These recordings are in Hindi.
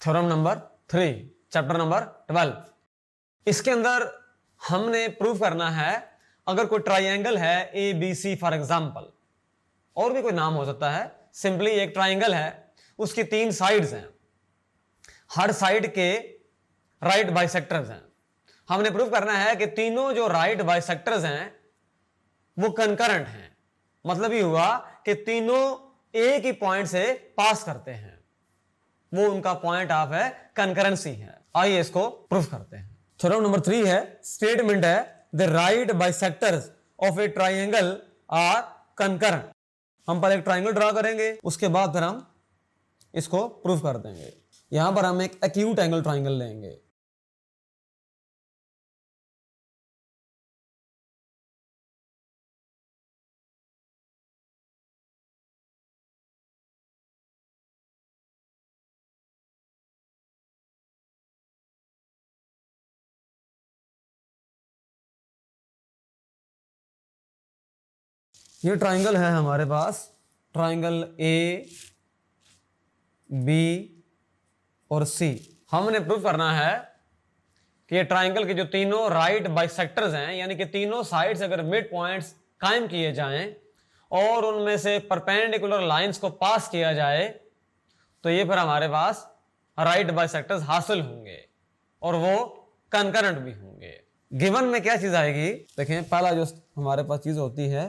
Theorem number 3, chapter number 12। इसके अंदर हमने प्रूव करना है अगर कोई ट्राइंगल है A B C for example, और भी कोई नाम हो सकता है, सिंपली एक ट्राइंगल है, उसकी 3 साइड्स हैं, हर साइड के राइट बाइसेक्टर्स हैं। हमने प्रूव करना है कि तीनों जो राइट बाइसेक्टर्स हैं वो कंकरेंट हैं। मतलब ये हुआ कि तीनों एक ही पॉइंट से पास करते हैं, वो उनका पॉइंट ऑफ है कंकरेंसी है। आइए इसको प्रूव करते हैं। थ्योरम नंबर 3 है, स्टेटमेंट है the right bisectors of a triangle are concurrent. हम पहले एक ट्राइंगल ड्रा करेंगे, उसके बाद फिर हम इसको प्रूव कर देंगे। यहां पर हम एक एक्यूट एंगल ट्राइंगल लेंगे। ये ट्राइंगल है हमारे पास, ट्राइंगल ए बी और सी। हमने प्रूव करना है कि ये ट्राइंगल के जो तीनों राइट बाइसेक्टर्स हैं, यानी कि तीनों साइड्स अगर मिड पॉइंट्स कायम किए जाएं और उनमें से परपेंडिकुलर लाइंस को पास किया जाए तो ये फिर हमारे पास राइट बाइसेक्टर्स हासिल होंगे और वो कंकरेंट भी होंगे। गिवन में क्या चीज आएगी, देखें, पहला जो हमारे पास चीज होती है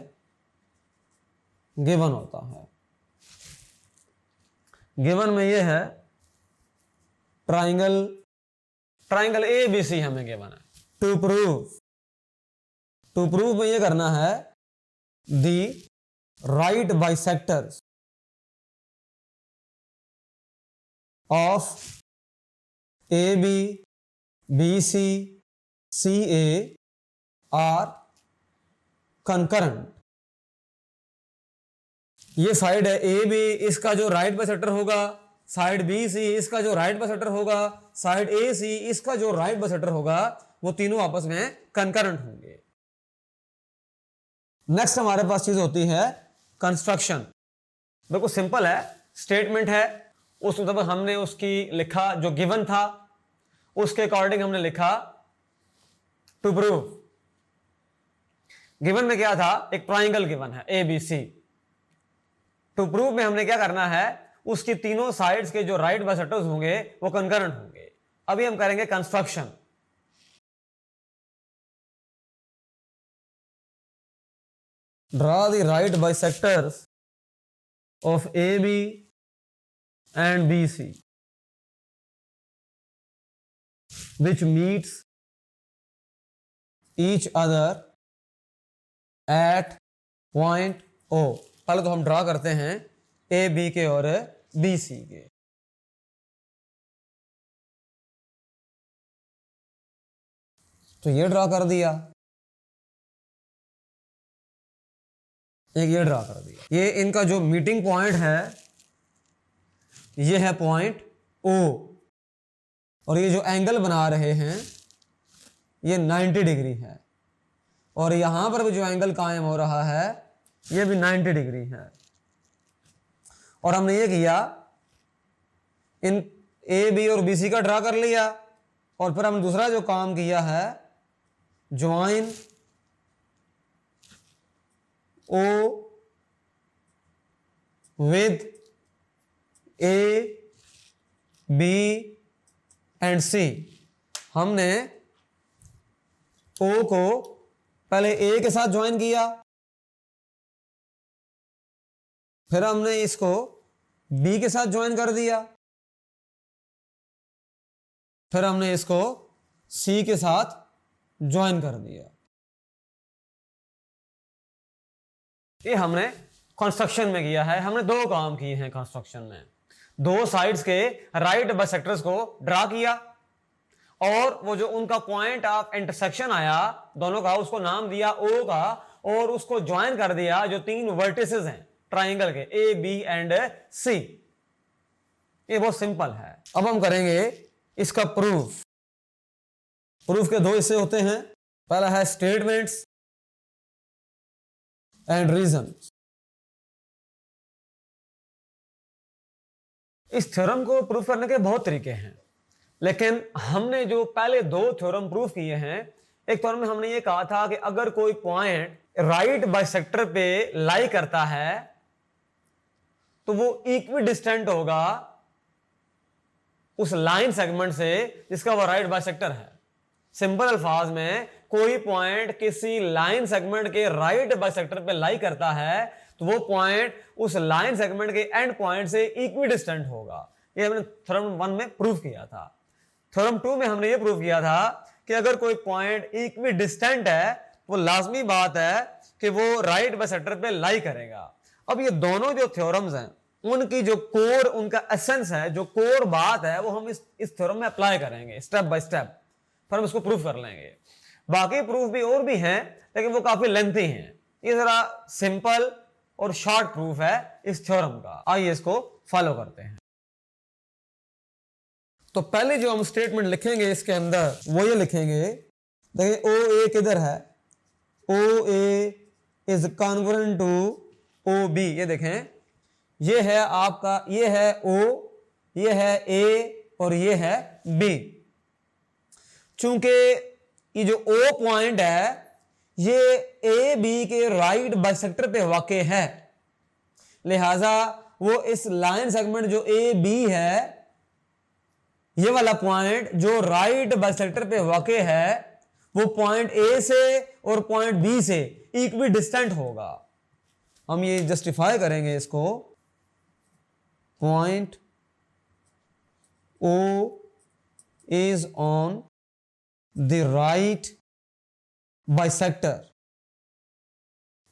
गिवन होता है। गिवन में ये है ट्राइंगल ए बी सी हमें गिवन है। टू प्रूव में ये करना है the right bisectors of A B C C A are concurrent. ये साइड है ए बी, इसका जो राइट बाइसेक्टर होगा, साइड बी सी इसका जो राइट बाइसेक्टर होगा, साइड ए सी इसका जो राइट बाइसेक्टर होगा, वो तीनों आपस में कंकरेंट होंगे। नेक्स्ट हमारे पास चीज होती है कंस्ट्रक्शन। बिल्कुल सिंपल है, स्टेटमेंट है, उस मतलब हमने उसकी लिखा जो गिवन था उसके अकॉर्डिंग हमने लिखा टू प्रूव। गिवन में क्या था, एक ट्राइंगल गिवन है A B C. To prove में हमने क्या करना है, उसकी तीनों साइड्स के जो राइट बाइसेक्टर्स होंगे वो कंकरेंट होंगे। अभी हम करेंगे construction. Draw the right bisectors of A B and B C which meets each other at point O। पहले तो हम ड्रा करते हैं ए बी के और बी सी के। तो ये ड्रा कर दिया, एक ये ड्रा कर दिया। ये इनका जो मीटिंग पॉइंट है ये है पॉइंट O, और ये जो एंगल बना रहे हैं ये 90 डिग्री है, और यहां पर भी जो एंगल कायम हो रहा है ये भी 90 डिग्री है। और हमने ये किया, इन ए बी और बी सी का ड्रा कर लिया, और फिर हमने दूसरा जो काम किया है, join O with A B and C. हमने ओ को पहले ए के साथ ज्वाइन किया, फिर हमने इसको बी के साथ ज्वाइन कर दिया, फिर हमने इसको सी के साथ ज्वाइन कर दिया। ये हमने कंस्ट्रक्शन में किया है। हमने 2 काम किए हैं कंस्ट्रक्शन में। 2 साइड्स के राइट बाइसेक्टर्स को ड्रा किया, और वो जो उनका पॉइंट ऑफ इंटरसेक्शन आया दोनों का, उसको नाम दिया ओ का, और उसको ज्वाइन कर दिया जो 3 वर्टिसेस हैं ट्राइंगल के ए बी एंड सी। ये बहुत सिंपल है। अब हम करेंगे इसका प्रूफ। प्रूफ के 2 हिस्से होते हैं, पहला है स्टेटमेंट्स एंड रीजन। इस थ्योरम को प्रूव करने के बहुत तरीके हैं, लेकिन हमने जो पहले दो थ्योरम प्रूव किए हैं, एक थ्योरम में हमने ये कहा था कि अगर कोई पॉइंट राइट बाइसेक्टर पे लाई करता है तो वो इक्वी डिस्टेंट होगा उस लाइन सेगमेंट से जिसका वो राइट बाइसेक्टर है। सिंपल अल्फाज में, कोई पॉइंट किसी लाइन सेगमेंट के राइट बाइसेक्टर पे लाई करता है तो वो पॉइंट उस लाइन सेगमेंट के एंड पॉइंट से इक्वी डिस्टेंट होगा। ये हमने थ्योरम 1 में प्रूव किया था। थ्योरम 2 में हमने ये प्रूव किया था कि अगर कोई पॉइंट इक्वी डिस्टेंट है वो लाजमी बात है कि वो राइट बाइसेक्टर पे लाई करेगा। अब ये दोनों जो थ्योरम्स हैं उनकी जो कोर, उनका एसेंस है, जो कोर बात है, वो हम इस थ्योरम में अप्लाई करेंगे स्टेप बाय स्टेप, फिर हम इसको प्रूफ कर लेंगे। बाकी प्रूफ भी और भी हैं लेकिन वो काफी लेंथी हैं। ये जरा सिंपल और शॉर्ट प्रूफ है इस थ्योरम का। आइए इसको फॉलो करते हैं। तो पहले जो हम स्टेटमेंट लिखेंगे इसके अंदर वो ये लिखेंगे, देखिए ओ ए किधर है, O A is congruent to O B. ये देखें, ये है आपका, ये है ओ, ये है ए और ये है बी। चूंकि ये जो ओ पॉइंट है ये ए बी के राइट बाइसेक्टर पे वाक़े है, लिहाजा वो इस लाइन सेगमेंट जो ए बी है, ये वाला पॉइंट जो राइट बाइसेक्टर पे वाक़े है, वो पॉइंट ए से और पॉइंट बी से इक्वी डिस्टेंट होगा। हम ये जस्टिफाई करेंगे इसको, point O is on the right bisector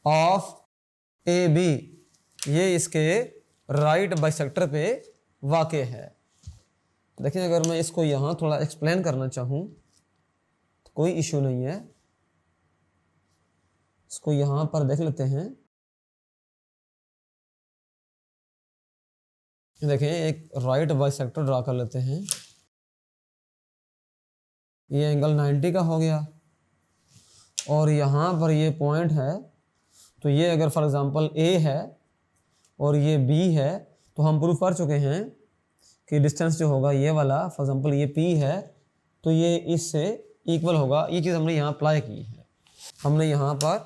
of A B, ये इसके राइट बाइसेक्टर पे वाक़े है। देखिए, अगर मैं इसको यहां थोड़ा एक्सप्लेन करना चाहूं तो कोई इशू नहीं है। इसको यहां पर देख लेते हैं। देखें, एक राइट बाइसेक्टर ड्रा कर लेते हैं। ये एंगल 90 का हो गया और यहाँ पर ये पॉइंट है, तो ये अगर फॉर एग्जांपल ए है और ये बी है तो हम प्रूफ कर चुके हैं कि डिस्टेंस जो होगा ये वाला, फॉर एग्जांपल ये पी है तो ये इससे इक्वल होगा। ये चीज़ हमने यहाँ अप्लाई की है। हमने यहाँ पर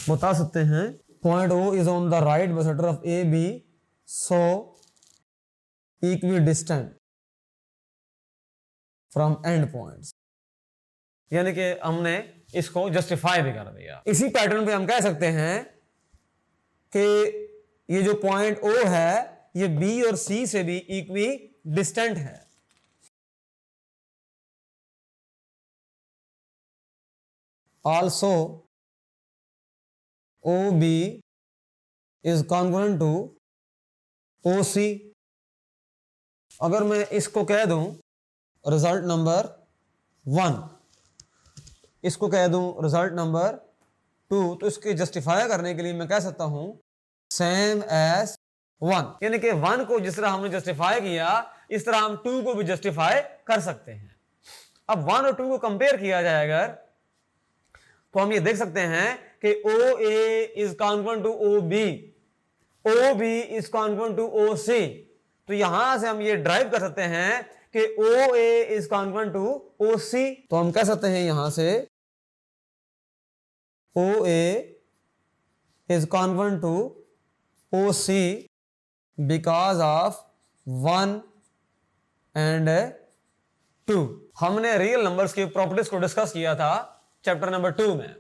बता सकते हैं point O is on the right bisector of A B, so equidistant from and points, यानी कि हमने इसको जस्टिफाई भी कर दिया। इसी पैटर्न पे हम कह सकते हैं कि ये जो पॉइंट ओ है ये बी और सी से भी इक्वी डिस्टेंट है। Also O B is congruent to O C. अगर मैं इसको कह दूं रिजल्ट नंबर 1, इसको कह दूं रिजल्ट नंबर 2, तो इसके जस्टिफाई करने के लिए मैं कह सकता हूं सेम एज 1, यानी कि 1 को जिस तरह हमने जस्टिफाई किया इस तरह हम 2 को भी जस्टिफाई कर सकते हैं। अब 1 और 2 को कंपेयर किया जाए अगर, तो हम ये देख सकते हैं कि O A is congruent to O B, O B is congruent to O C. तो यहां से हम ये ड्राइव कर सकते हैं कि O A is congruent to O C. तो हम कह सकते हैं यहां से O A is congruent to O C because of 1 and 2। हमने रियल नंबर्स की प्रॉपर्टीज को डिस्कस किया था चैप्टर नंबर 2 में।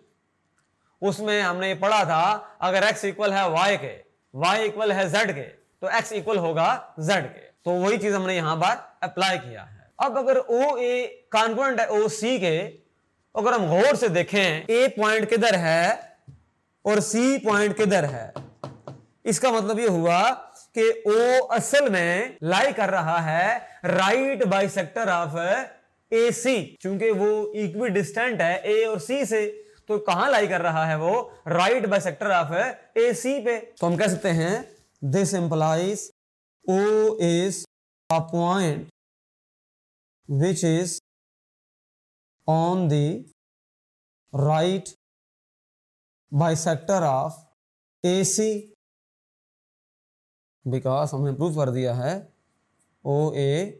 उसमें हमने ये पढ़ा था अगर x इक्वल है y के, y इक्वल है z के, तो x इक्वल होगा z के। तो वही चीज हमने यहां पर अप्लाई किया है। अब अगर ओ ए कॉन्ग्रुएंट है ओ सी के, अगर हम गौर से देखें ए पॉइंट किधर है और सी पॉइंट किधर है, इसका मतलब ये हुआ कि ओ असल में लाई कर रहा है राइट बाइसेक्टर ऑफ ए सी। चूंकि वो इक्वी डिस्टेंट है ए और सी से, तो कहां लाई कर रहा है वो right bisector of A C पे। तो हम कह सकते हैं this implies O is a point which is on the right bisector of AC, because हमने प्रूव कर दिया है OA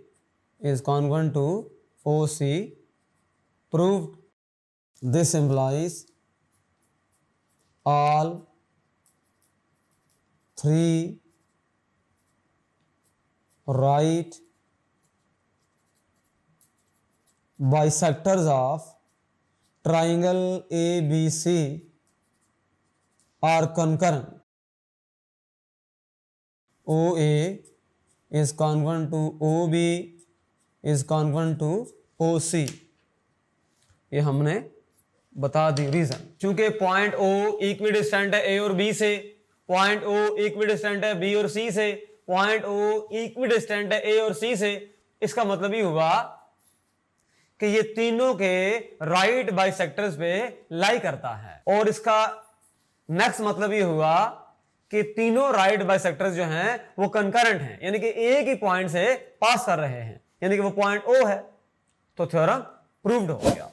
is congruent to OC. Proved. This implies all three right bisectors of triangle ABC are concurrent. OA is congruent to OB is congruent to OC. ये हमने बता दी रीजन। चूंकि पॉइंट O इक्वी डिस्टेंट है A और B से, पॉइंट O इक्वी डिस्टेंट है B और C से, पॉइंट O इक्वी डिस्टेंट है A और C से, इसका मतलब ही हुआ कि ये तीनों के राइट बाइसेक्टर्स पे लाई करता है। और इसका नेक्स्ट मतलब ये हुआ कि तीनों राइट बाइसेक्टर्स जो हैं वो कंकरेंट हैं, यानी कि एक ही पॉइंट से पास कर रहे हैं, यानी कि वो पॉइंट O है। तो थ्योरम प्रूव्ड हो गया।